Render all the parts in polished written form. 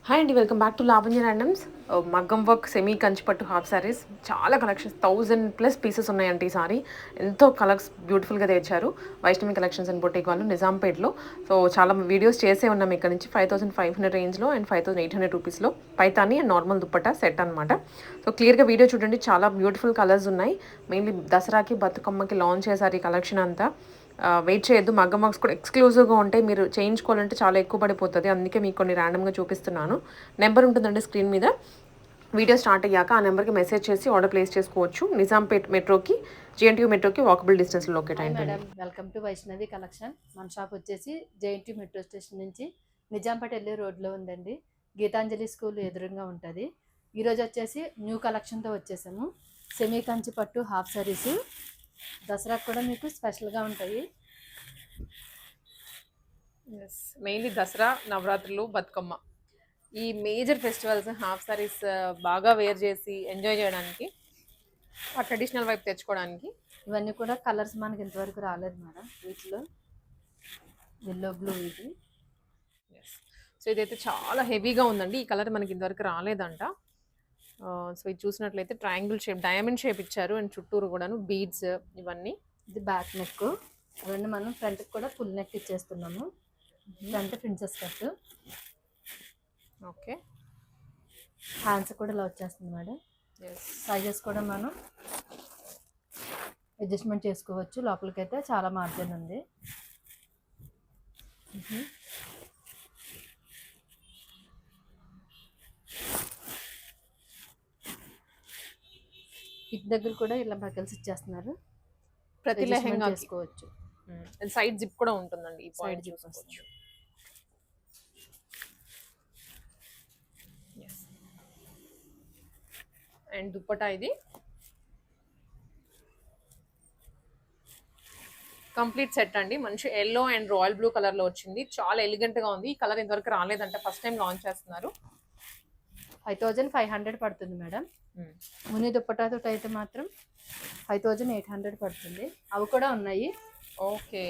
Hi అండి, welcome back to Lavanya randoms. మగ్గం work semi కంచిపట్టు half saris చాలా కలెక్షన్స్ 1000+ పీసెస్ ఉన్నాయండి. ఈ సారీ ఎంతో కలర్స్ బ్యూటిఫుల్గా తెచ్చారు వైష్ణవి కలెక్షన్స్ అండ్ బొటిక్ వాళ్ళు నిజాంపేట్లో. సో చాలా వీడియోస్ చేసే ఉన్నాం ఇక్కడ నుంచి 5500 రేంజ్లో అండ్ 5800 రూపీస్లో Paithani and normal dupatta set అనమాట. సో క్లియర్గా వీడియో చూడండి, చాలా బ్యూటిఫుల్ కలర్స్ ఉన్నాయి. మెయిన్లీ దసరాకి బతుకమ్మకి లాంచ్ చేశారు ఈ కలెక్షన్ అంతా. వెయిట్ చేయొద్దు, మగ్గం వర్క్స్ కూడా ఎక్స్క్లూజివ్గా ఉంటాయి. మీరు చేయించుకోవాలంటే చాలా ఎక్కువ పడిపోతుంది, అందుకే మీకు కొన్ని ర్యాండమ్గా చూపిస్తున్నాను. నెంబర్ ఉంటుందండి స్క్రీన్ మీద. వీడియో స్టార్ట్ అయ్యాక ఆ నెంబర్కి మెసేజ్ చేసి ఆర్డర్ ప్లేస్ చేసుకోవచ్చు. నిజాంపేట్ మెట్రోకి, జిఎన్టీయూ మెట్రోకి వాకబుల్ డిస్టెన్స్లో లొకేట్ అయింది. Madam, welcome to Vaishnavi collection. మన షాప్ వచ్చేసి జేఎన్టీ మెట్రో స్టేషన్ నుంచి నిజాంపేట వెళ్ళే రోడ్లో ఉందండి. గీతాంజలి స్కూల్ ఎదురుగా ఉంటుంది. ఈరోజు వచ్చేసి న్యూ కలెక్షన్తో వచ్చేసాము. సెమీ కంచి పట్టు హాఫ్ సారీస్ దసరాకు కూడా మీకు స్పెషల్గా ఉంటాయి. మెయిన్లీ దసరా, నవరాత్రులు, బతుకమ్మ ఈ మేజర్ ఫెస్టివల్స్ హాఫ్ సారీస్ బాగా వేర్ చేసి ఎంజాయ్ చేయడానికి, ఆ ట్రెడిషనల్ వైపు తెచ్చుకోవడానికి. ఇవన్నీ కూడా కలర్స్ మనకి ఇంతవరకు రాలేదు మేడం. వీటిలో ఎల్లో బ్లూ ఇది. సో ఇదైతే చాలా హెవీగా ఉందండి. ఈ కలర్ మనకి ఇంతవరకు రాలేదంట. సో ఇది చూసినట్లయితే ట్రయాంగిల్ షేప్, డైమండ్ షేప్ ఇచ్చారు అండ్ చుట్టూరు కూడాను బీడ్స్ ఇవన్నీ. ఇది బ్యాక్ నెక్. అవన్నీ మనం ఫ్రంట్కి కూడా ఫుల్ నెక్ ఇచ్చేస్తున్నాము. Front princess cut. Okay, hands కూడా ఇలా వచ్చేస్తుంది మేడం. సైజెస్ కూడా మనం అడ్జస్ట్మెంట్ చేసుకోవచ్చు. లోపలికైతే చాలా మార్జిన్ ఉంది. హిప్ దగ్గర కూడా ఇలా బకల్స్ ఇచ్చేస్తున్నారు. ప్రతి లెహంగా చేసుకోవచ్చు. సైడ్ జిప్ కూడా ఉంటుందండి. ఈ సైడ్ పాయింట్ జిప్ చూసుకోవచ్చు. అండ్ దుప్పటా ఇది కంప్లీట్ సెట్ అండి. మంచి yellow and royal blue colour లో వచ్చింది. చాలా ఎలిగెంట్ గా ఉంది. ఈ కలర్ ఇంతవరకు రాలేదంట, ఫస్ట్ టైం లాంచ్ చేస్తున్నారు. 5500 పడుతుంది మేడం. ముని దుప్పటాతో అయితే మాత్రం 5800 పడుతుంది. అవి కూడా ఉన్నాయి. ఓకే,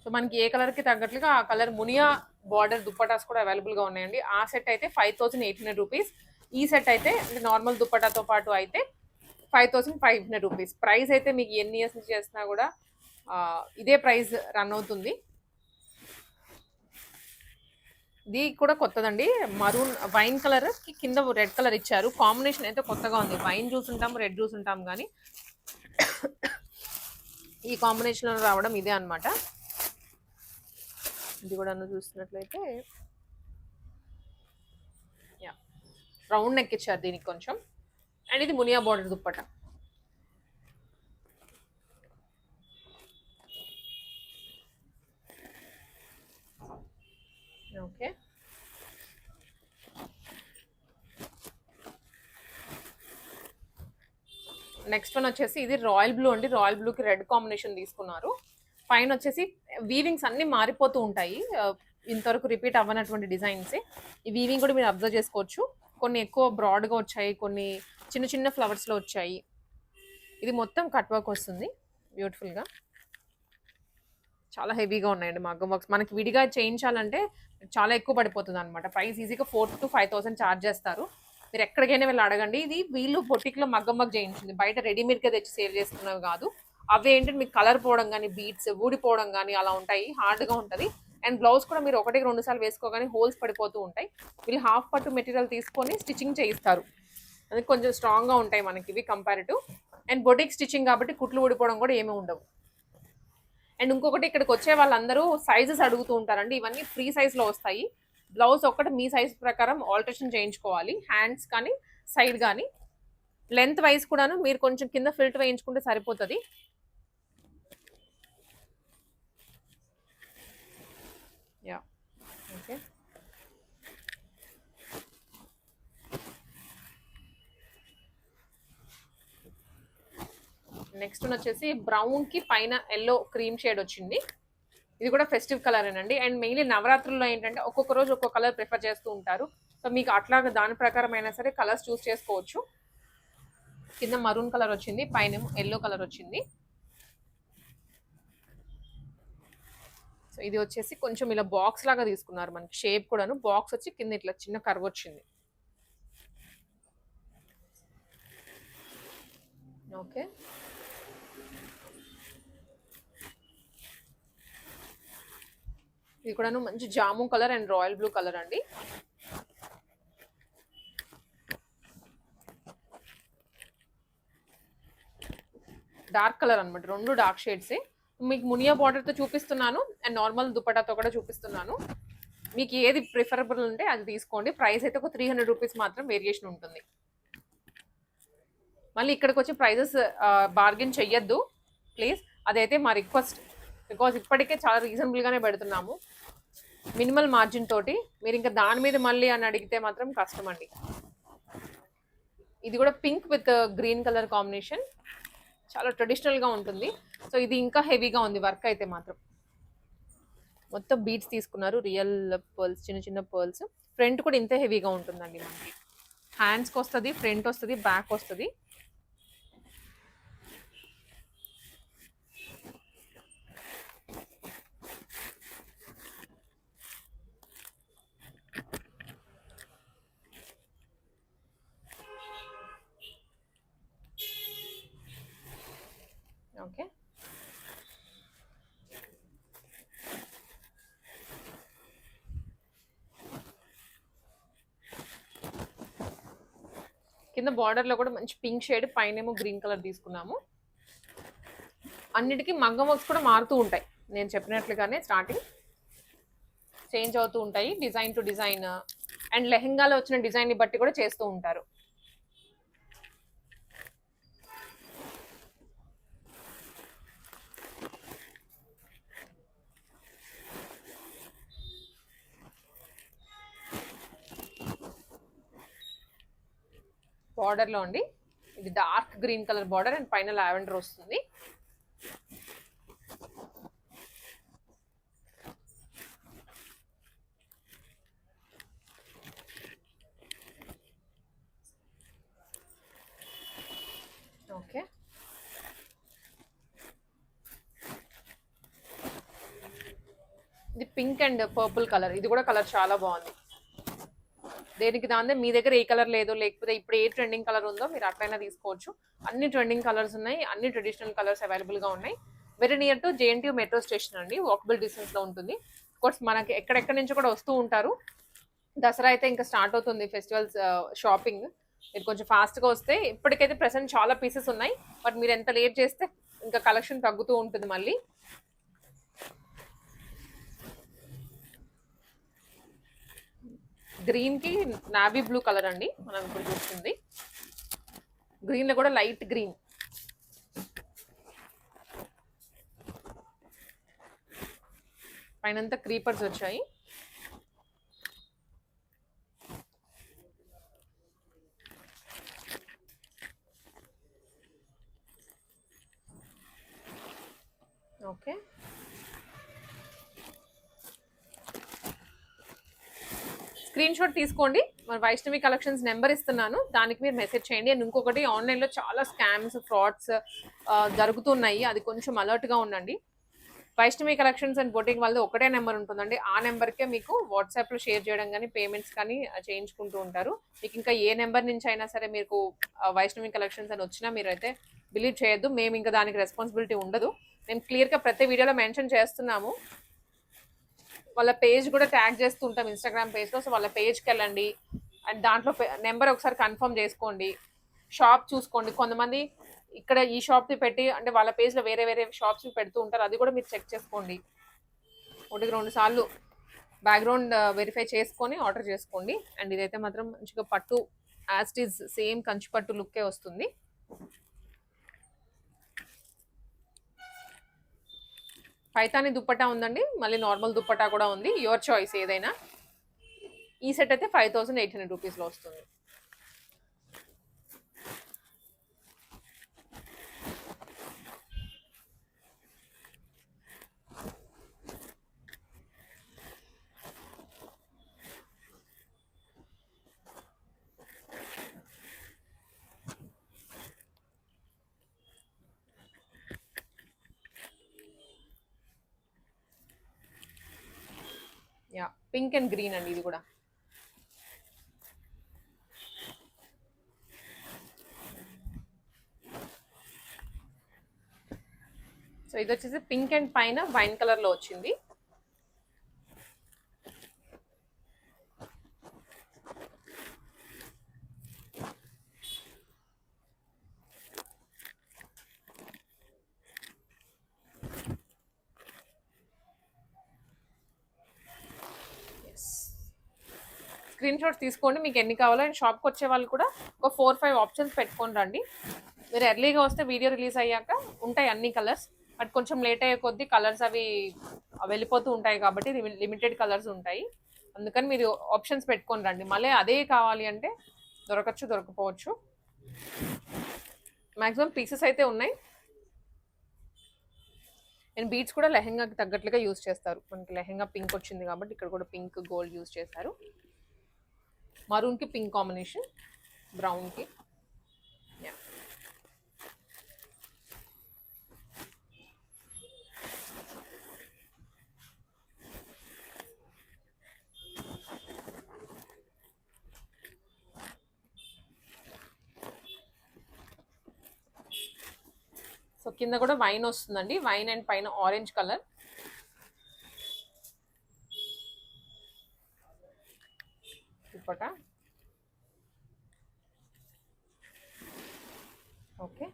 సో మనకి ఏ కలర్ కి తగ్గట్లుగా ఆ కలర్ మునియా బార్డర్ దుప్పటాస్ కూడా అవైలబుల్ గా ఉన్నాయండి. ఆ సెట్ అయితే 5800 రూపీస్. ఈ సెట్ అయితే నార్మల్ దుప్పటాతో పాటు అయితే 5500 రూపీస్. ప్రైస్ అయితే మీకు ఎన్ని ఇయర్స్ నుంచి చేసినా కూడా ఇదే ప్రైస్ రన్ అవుతుంది. ఇది కూడా కొత్తదండి. మరూన్ వైన్ కలర్ కి కింద రెడ్ కలర్ ఇచ్చారు. కాంబినేషన్ అయితే కొత్తగా ఉంది. వైన్ చూసుంటాం, రెడ్ చూసుంటాం, కానీ ఈ కాంబినేషన్ లో రావడం ఇదే అనమాట. ఇది కూడా చూస్తున్నట్లయితే రౌండ్ నెక్ ఇచ్చారు దీనికి కొంచెం. అండ్ ఇది Muniya border dupatta. Okay, next one వచ్చేసి ఇది రాయల్ బ్లూ అండి. రాయల్ బ్లూకి రెడ్ కాంబినేషన్ తీసుకున్నారు. పైన వచ్చేసి వీవింగ్స్ అన్ని మారిపోతూ ఉంటాయి. ఇంతవరకు రిపీట్ అవ్వనటువంటి డిజైన్స్. ఈ వీవింగ్ కూడా మీరు అబ్జర్వ్ చేసుకోవచ్చు. కొన్ని ఎక్కువ బ్రాడ్గా వచ్చాయి, కొన్ని చిన్న చిన్న ఫ్లవర్స్లో వచ్చాయి. ఇది మొత్తం కట్ వర్క్ వస్తుంది బ్యూటిఫుల్గా. చాలా హెవీగా ఉన్నాయండి మగ్గం వర్క్స్. మనకి విడిగా చేయించాలంటే చాలా ఎక్కువ పడిపోతుంది అనమాట. ప్రైస్ ఈజీగా 4000 to 5000 ఛార్జ్ చేస్తారు. మీరు ఎక్కడికైనా వెళ్ళి అడగండి. ఇది వీళ్ళు బొటిక్లో మగ్గం వర్క్ చేయించింది, బయట రెడీమేడ్గా తెచ్చి సేల్ చేస్తున్నవి కాదు. అవి ఏంటంటే మీకు కలర్ పోవడం కానీ, బీట్స్ ఊడిపోవడం కానీ అలా ఉంటాయి, హార్డ్గా ఉంటుంది. అండ్ బ్లౌజ్ కూడా మీరు 1-2 సార్లు వేసుకోగానే హోల్స్ పడిపోతూ ఉంటాయి. వీళ్ళు హాఫ్ పట్టు మెటీరియల్ తీసుకొని స్టిచ్చింగ్ చేయిస్తారు. అది కొంచెం స్ట్రాంగ్గా ఉంటాయి మనకి ఇవి కంపారిటివ్. అండ్ బొటిక్ స్టిచ్చింగ్ కాబట్టి కుట్లు ఊడిపోవడం కూడా ఏమీ ఉండవు. అండ్ ఇంకొకటి, ఇక్కడికి వచ్చే వాళ్ళందరూ సైజెస్ అడుగుతూ ఉంటారండి. ఇవన్నీ ఫ్రీ సైజ్లో వస్తాయి. బ్లౌజ్ ఒక్కటి మీ సైజ్ ప్రకారం ఆల్టరేషన్ చేయించుకోవాలి, హ్యాండ్స్ కానీ సైడ్ కానీ. లెంత్ వైజ్ కూడాను మీరు కొంచెం కింద ఫిల్ట్ వేయించుకుంటే సరిపోతుంది. Yeah, okay. నెక్స్ట్ వచ్చేసి బ్రౌన్ కి పైన ఎల్లో క్రీమ్ షేడ్ వచ్చింది. ఇది కూడా ఫెస్టివ్ కలర్ ఏనండి. అండ్ మెయిన్లీ నవరాత్రుల్లో ఏంటంటే ఒక్కొక్క రోజు ఒక్కొక్క కలర్ ప్రిఫర్ చేస్తూ ఉంటారు. సో మీకు అట్లాగా దాని ప్రకారం అయినా సరే కలర్స్ చూస్ చేసుకోవచ్చు. కింద మరూన్ కలర్ వచ్చింది, పైన ఎల్లో కలర్ వచ్చింది. సో ఇది వచ్చేసి కొంచెం ఇలా బాక్స్ లాగా తీసుకున్నారు మనకి, షేప్ కూడాను బాక్స్ వచ్చి కింద ఇట్లా చిన్న కర్వ్ వచ్చింది. ఓకే, ఇది కూడాను మంచి జాము colour and royal blue colour అండి. డార్క్ కలర్ అనమాట, రెండు డార్క్ షేడ్సే. మీకు మునియా బార్డర్తో చూపిస్తున్నాను అండ్ నార్మల్ దుపటాతో కూడా చూపిస్తున్నాను. మీకు ఏది ప్రిఫరబుల్ ఉంటే అది తీసుకోండి. ప్రైస్ అయితే ఒక 300 రూపీస్ మాత్రం వేరియేషన్ ఉంటుంది. మళ్ళీ ఇక్కడికి వచ్చి ప్రైజెస్ బార్గెన్ చెయ్యొద్దు ప్లీజ్, అదైతే మా రిక్వెస్ట్. బికాజ్ ఇప్పటికే చాలా రీజనబుల్గానే పెడుతున్నాము, మినిమల్ మార్జిన్ తోటి. మీరు ఇంకా దాని మీద మళ్ళీ అని అడిగితే మాత్రం కష్టం అండి. ఇది కూడా pink with green colour combination, చాలా ట్రెడిషనల్గా ఉంటుంది. సో ఇది ఇంకా హెవీగా ఉంది వర్క్ అయితే మాత్రం. మొత్తం బీడ్స్ తీసుకున్నారు, రియల్ పర్ల్స్, చిన్న చిన్న పర్ల్స్. ఫ్రంట్ కూడా ఇంతే హెవీగా ఉంటుందండి మనకి. హ్యాండ్స్కి వస్తుంది, ఫ్రంట్ వస్తుంది, బ్యాక్ వస్తుంది. ఓకే, కింద బార్డర్లో కూడా మంచి పింక్ షేడ్, పైన ఏమో గ్రీన్ కలర్ తీసుకున్నాము. అన్నిటికీ మగ్గం వర్క్స్ కూడా మారుతూ ఉంటాయి, నేను చెప్పినట్లుగానే స్టార్టింగ్ చేంజ్ అవుతూ ఉంటాయి డిజైన్ టు డిజైన్. అండ్ లెహెంగాలో వచ్చిన డిజైన్ని బట్టి కూడా చేస్తూ ఉంటారు. బార్డర్లో అండి, ఇది dark green colour border and పైన లావెండర్ వస్తుంది. ఓకే, ఇది పింక్ అండ్ పర్పుల్ కలర్, ఇది కూడా కలర్ చాలా బాగుంది. దేనికి దాందే, మీ దగ్గర ఏ కలర్ లేదో, లేకపోతే ఇప్పుడు ఏ ట్రెండింగ్ కలర్ ఉందో మీరు అట్లయినా తీసుకోవచ్చు. అన్ని ట్రెండింగ్ కలర్స్ ఉన్నాయి, అన్ని ట్రెడిషనల్ కలర్స్ అవైలబుల్గా ఉన్నాయి. Very near to JNTU metro station అండి, వాకబుల్ డిస్టెన్స్లో ఉంటుంది. కోర్స్ మనకి ఎక్కడెక్కడి నుంచి కూడా వస్తూ ఉంటారు. దసరా అయితే ఇంకా స్టార్ట్ అవుతుంది ఫెస్టివల్స్ షాపింగ్, మీరు కొంచెం ఫాస్ట్గా వస్తే. ఇప్పటికైతే ప్రెసెంట్ చాలా పీసెస్ ఉన్నాయి, బట్ మీరు ఎంత లేట్ చేస్తే ఇంకా కలెక్షన్ తగ్గుతూ ఉంటుంది మళ్ళీ. గ్రీన్కి నావీ బ్లూ కలర్ అండి మనం ఇప్పుడు చూస్తుంది. గ్రీన్లో కూడా లైట్ గ్రీన్. పైనంతా క్రీపర్స్ వచ్చాయి. ఓకే, స్క్రీన్ షాట్ తీసుకోండి. మన వైష్ణవి కలెక్షన్స్ నెంబర్ ఇస్తున్నాను, దానికి మీరు మెసేజ్ చేయండి. అండ్ ఇంకొకటి, ఆన్లైన్లో చాలా స్కామ్స్, ఫ్రాడ్స్ జరుగుతున్నాయి, అది కొంచెం అలర్ట్గా ఉండండి. వైష్ణవి కలెక్షన్స్ అండ్ బొటిక్ వాళ్ళది ఒకటే నెంబర్ ఉంటుందండి, ఆ నెంబర్కే మీకు వాట్సాప్లో షేర్ చేయడం కానీ పేమెంట్స్ కానీ చేయించుకుంటూ ఉంటారు. మీకు ఇంకా ఏ నెంబర్ నుంచి అయినా సరే మీకు వైష్ణవి కలెక్షన్స్ అని వచ్చినా మీరైతే బిలీవ్ చేయొద్దు, మేము ఇంకా దానికి రెస్పాన్సిబిలిటీ ఉండదు. మేము క్లియర్గా ప్రతి వీడియోలో మెన్షన్ చేస్తున్నాము. వాళ్ళ పేజ్ కూడా ట్యాగ్ చేస్తూ ఉంటాం ఇన్స్టాగ్రామ్ పేజ్లో. సో వాళ్ళ పేజ్కి వెళ్ళండి అండ్ దాంట్లో నెంబర్ ఒకసారి కన్ఫర్మ్ చేసుకోండి, షాప్ చూసుకోండి. కొంతమంది ఇక్కడ ఈ షాప్ని పెట్టి అంటే వాళ్ళ పేజ్లో వేరే వేరే షాప్స్ని పెడుతూ ఉంటారు, అది కూడా మీరు చెక్ చేసుకోండి. 1-2 సార్లు బ్యాక్గ్రౌండ్ వెరిఫై చేసుకొని ఆర్డర్ చేసుకోండి. అండ్ ఇదైతే మాత్రం మంచిగా పట్టు as it is same Kanchi పట్టు లుక్కే వస్తుంది. పైతాని దుప్పటా ఉందండి, మళ్ళీ నార్మల్ దుప్పటా కూడా ఉంది, యువర్ చాయిస్ ఏదైనా. ఈ సెట్ అయితే 5800 రూపీస్లో వస్తుంది. పింక్ అండ్ గ్రీన్ అండి ఇది కూడా. సో ఇది వచ్చేసి పింక్ అండ్ పైన వైన్ కలర్ లో వచ్చింది. స్క్రీన్ షాట్స్ తీసుకోండి మీకు ఎన్ని కావాలో. అండ్ షాప్కి వచ్చే వాళ్ళు కూడా ఒక 4-5 ఆప్షన్స్ పెట్టుకొని రండి. మీరు ఎర్లీగా వస్తే వీడియో రిలీజ్ అయ్యాక ఉంటాయి అన్ని కలర్స్, బట్ కొంచెం లేట్ అయ్యే కొద్దీ కలర్స్ అవి వెళ్ళిపోతూ ఉంటాయి కాబట్టి లిమిటెడ్ కలర్స్ ఉంటాయి. అందుకని మీరు ఆప్షన్స్ పెట్టుకొని రండి. మళ్ళీ అదే కావాలి అంటే దొరకపోవచ్చు. మ్యాక్సిమం పీసెస్ అయితే ఉన్నాయి. అండ్ బీడ్స్ కూడా లెహెంగాకి తగ్గట్లుగా యూజ్ చేస్తారు. మనకి లెహెంగా పింక్ వచ్చింది కాబట్టి ఇక్కడ కూడా పింక్ గోల్డ్ యూజ్ చేశారు. మరూన్కి పింక్ కాంబినేషన్, బ్రౌన్కి. సో కింద కూడా వైన్ వస్తుందండి, వైన్ అండ్ పైన ఆరెంజ్ కలర్. దుపట్టా ఓకే.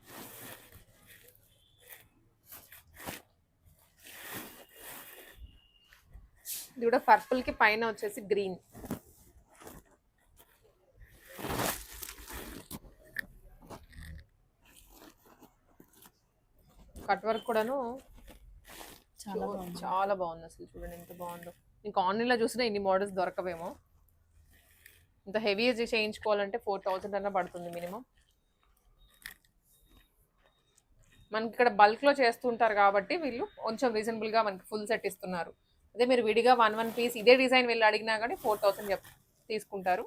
ఇది కూడా పర్పుల్ కి పైన వచ్చేసి గ్రీన్. కట్ వర్క్ కూడాను చాలా బాగుంది. అసలు చూడండి ఎంత బాగుందో. ఇంకా ఆన్లైన్లో చూసినా ఇన్ని మోడల్స్ దొరకవేమో. ఇంత హెవీ చేయించుకోవాలంటే 4000 అన్న పడుతుంది మినిమం. మనకి ఇక్కడ బల్క్లో చేస్తుంటారు కాబట్టి వీళ్ళు కొంచెం రీజనబుల్గా మనకి ఫుల్ సెట్ ఇస్తున్నారు. అదే మీరు విడిగా 1 పీస్ ఇదే డిజైన్ వెళ్ళి అడిగినా కానీ 4000 తీసుకుంటారు.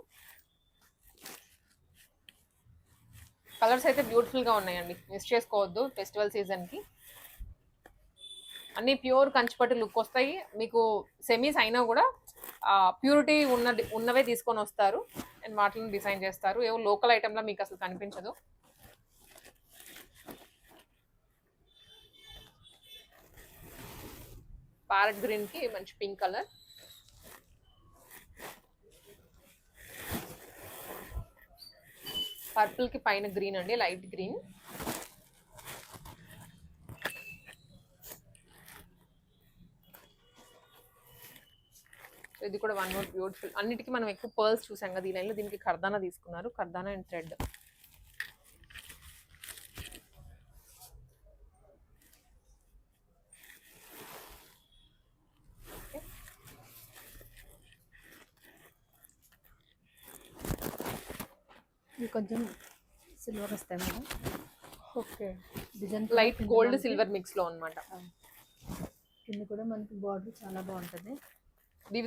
కలర్స్ అయితే బ్యూటిఫుల్గా ఉన్నాయండి, మిస్ చేసుకోవద్దు ఫెస్టివల్ సీజన్కి. అన్నీ ప్యూర్ కంచిపట్టు లుక్ వస్తాయి మీకు. సెమీస్ అయినా కూడా ప్యూరిటీ ఉన్నవే తీసుకొని వస్తారు అండ్ వాటిని డిజైన్ చేస్తారు. ఏవో లోకల్ ఐటెంలో మీకు అసలు కనిపించదు. ప్యారెట్ గ్రీన్కి మంచి పింక్ కలర్. పర్పుల్కి పైన గ్రీన్ అండి, లైట్ గ్రీన్. ఇది కూడా వన్ మోర్ బ్యూటిఫుల్. అన్నిటికీ మనం ఎక్కువ పర్ల్స్ చూసాం కదా ఈ లైన్లో, దీనికి కర్దానా తీసుకున్నారు. కర్దానా అండ్ థ్రెడ్. కొంచెం సిల్వర్ వస్తాయి madam. Okay, design light gold silver మిక్స్లో అనమాట. కింద కూడా మనకి బార్డర్ చాలా బాగుంటుంది.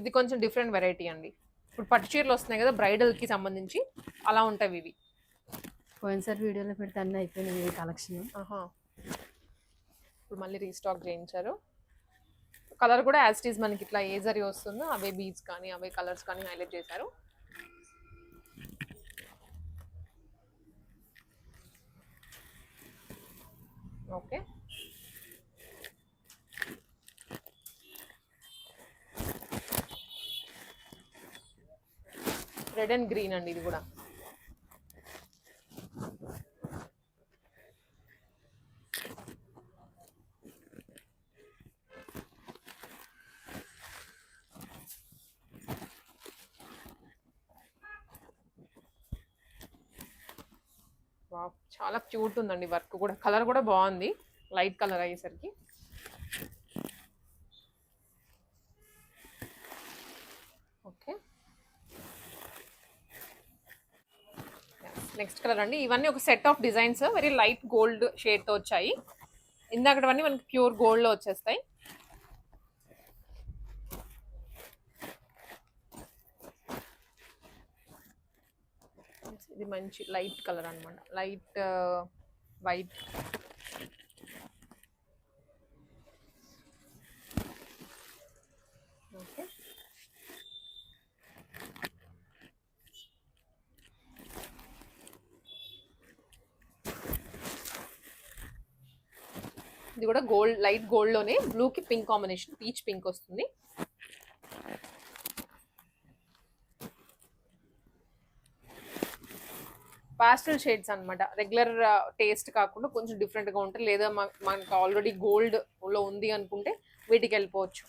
ఇది కొంచెం డిఫరెంట్ వెరైటీ అండి. ఇప్పుడు పట్టు చీరలు వస్తున్నాయి కదా బ్రైడల్కి సంబంధించి, అలా ఉంటాయి ఇవి. పోయినసారి వీడియోలో పెడితే అన్నీ అయిపోయినాయి ఈ కలెక్షన్. ఇప్పుడు మళ్ళీ రీస్టాక్ చేయించారు. కలర్ కూడా యాజ్ ఇట్ ఈజ్ మనకి ఇట్లా ఏ జరీ వస్తుందో అవే బీడ్స్ కానీ అవే కలర్స్ కానీ హైలైట్ చేశారు. ఓకే, రెడ్ అండ్ గ్రీన్ అండి ఇది కూడా. చాలా క్యూట్ ఉందండి వర్క్ కూడా. కలర్ కూడా బాగుంది, లైట్ కలర్ అయ్యేసరికి. ఓకే, నెక్స్ట్ కలర్ అండి. ఇవన్నీ ఒక set of designs very light gold షేడ్తో వచ్చాయి. ఇందాకటవన్నీ మనకి ప్యూర్ గోల్డ్లో వచ్చేస్తాయి. ఇది మంచి లైట్ కలర్ అనమాట, లైట్ వైట్. ఓకే, ఇది కూడా గోల్డ్, లైట్ గోల్డ్ లోనే బ్లూ కి పింక్ కాంబినేషన్, పీచ్ పింక్ వస్తుంది. పాస్టల్ షేడ్స్ అన్నమాట. రెగ్యులర్ టేస్ట్ కాకుండా కొంచెం డిఫరెంట్ గా ఉంటుంది. లేదా మనకు ఆల్రెడీ గోల్డ్ లో ఉంది అనుకుంటే వీటికి వెళ్ళిపోవచ్చు.